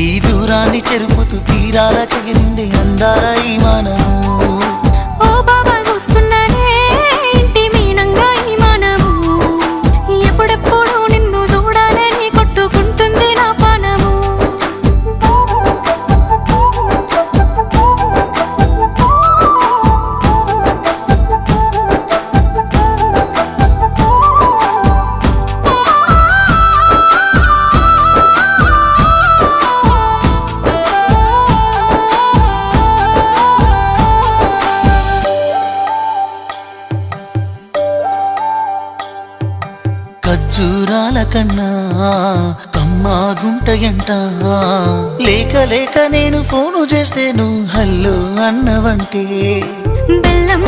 ఈ దూరాన్ని చెరుపుతూ తీరాల తెగిరింది అందాల ఈ మానము. ఓ బాబా చూస్తున్నానే ఇంటి మీనంగా ఈ మానము. ఎప్పుడెప్పుడు నిన్ను చూడాలని కొట్టుకుంటుంది నా పానము. ఖర్జూరాల కన్నా కమ్మాగుంటయంట. లేక లేక నేను ఫోను చేస్తే నువ్వు హల్లో అన్నవంటే. బెల్లం